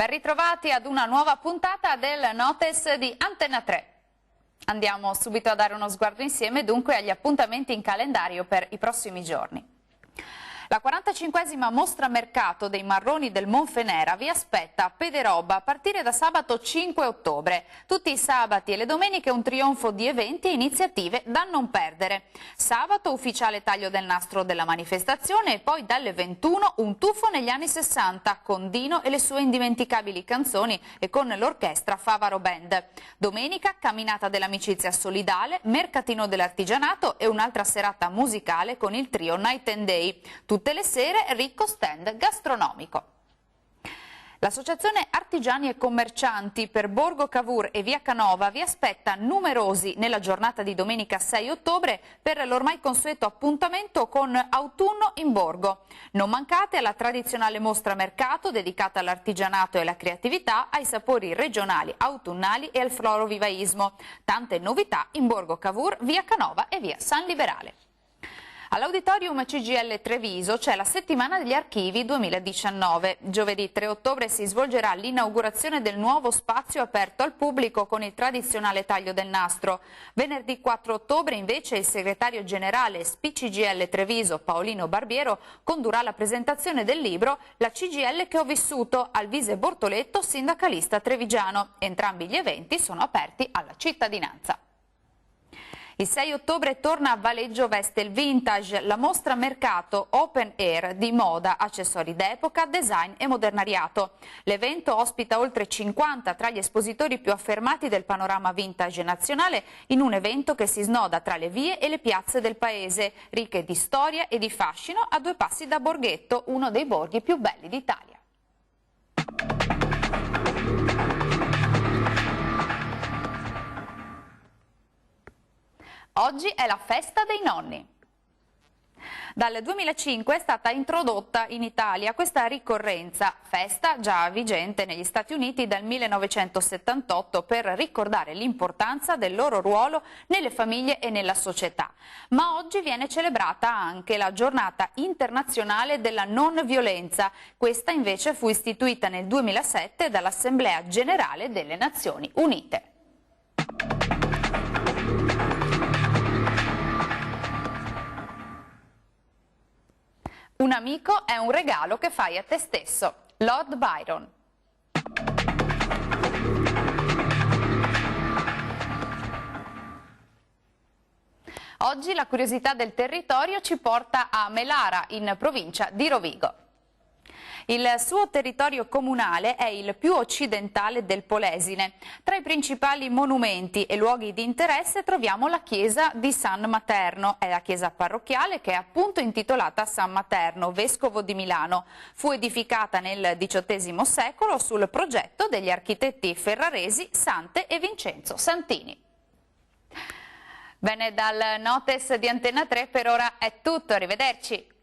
Ben ritrovati ad una nuova puntata del Notes di Antena 3. Andiamo subito a dare uno sguardo insieme dunque agli appuntamenti in calendario per i prossimi giorni. La 45esima mostra mercato dei marroni del Monfenera vi aspetta a Pederobba a partire da sabato 5 ottobre. Tutti i sabati e le domeniche un trionfo di eventi e iniziative da non perdere. Sabato ufficiale taglio del nastro della manifestazione e poi dalle 21 un tuffo negli anni 60 con Dino e le sue indimenticabili canzoni e con l'orchestra Favaro Band. Domenica camminata dell'amicizia solidale, mercatino dell'artigianato e un'altra serata musicale con il trio Night and Day. Tutte le sere ricco stand gastronomico. L'Associazione Artigiani e Commercianti per Borgo Cavour e Via Canova vi aspetta numerosi nella giornata di domenica 6 ottobre per l'ormai consueto appuntamento con Autunno in Borgo. Non mancate alla tradizionale mostra mercato dedicata all'artigianato e alla creatività, ai sapori regionali, autunnali e al florovivaismo. Tante novità in Borgo Cavour, Via Canova e Via San Liberale. All'Auditorium CGIL Treviso c'è la Settimana degli Archivi 2019. Giovedì 3 ottobre si svolgerà l'inaugurazione del nuovo spazio aperto al pubblico con il tradizionale taglio del nastro. Venerdì 4 ottobre invece il segretario generale SPCGIL Treviso Paolino Barbiero condurrà la presentazione del libro La CGIL che ho vissuto al Vise Bortoletto, sindacalista trevigiano. Entrambi gli eventi sono aperti alla cittadinanza. Il 6 ottobre torna a Valeggio Vestel Vintage, la mostra mercato open air di moda, accessori d'epoca, design e modernariato. L'evento ospita oltre 50 tra gli espositori più affermati del panorama vintage nazionale in un evento che si snoda tra le vie e le piazze del paese, ricche di storia e di fascino a due passi da Borghetto, uno dei borghi più belli d'Italia. Oggi è la festa dei nonni. Dal 2005 è stata introdotta in Italia questa ricorrenza, festa già vigente negli Stati Uniti dal 1978 per ricordare l'importanza del loro ruolo nelle famiglie e nella società. Ma oggi viene celebrata anche la giornata internazionale della non violenza. Questa invece fu istituita nel 2007 dall'Assemblea Generale delle Nazioni Unite. Un amico è un regalo che fai a te stesso. Lord Byron. Oggi la curiosità del territorio ci porta a Melara, in provincia di Rovigo. Il suo territorio comunale è il più occidentale del Polesine. Tra i principali monumenti e luoghi di interesse troviamo la chiesa di San Materno. È la chiesa parrocchiale che è appunto intitolata a San Materno, vescovo di Milano. Fu edificata nel XVIII secolo sul progetto degli architetti ferraresi Sante e Vincenzo Santini. Bene, dal Notes di Antena 3 per ora è tutto, arrivederci.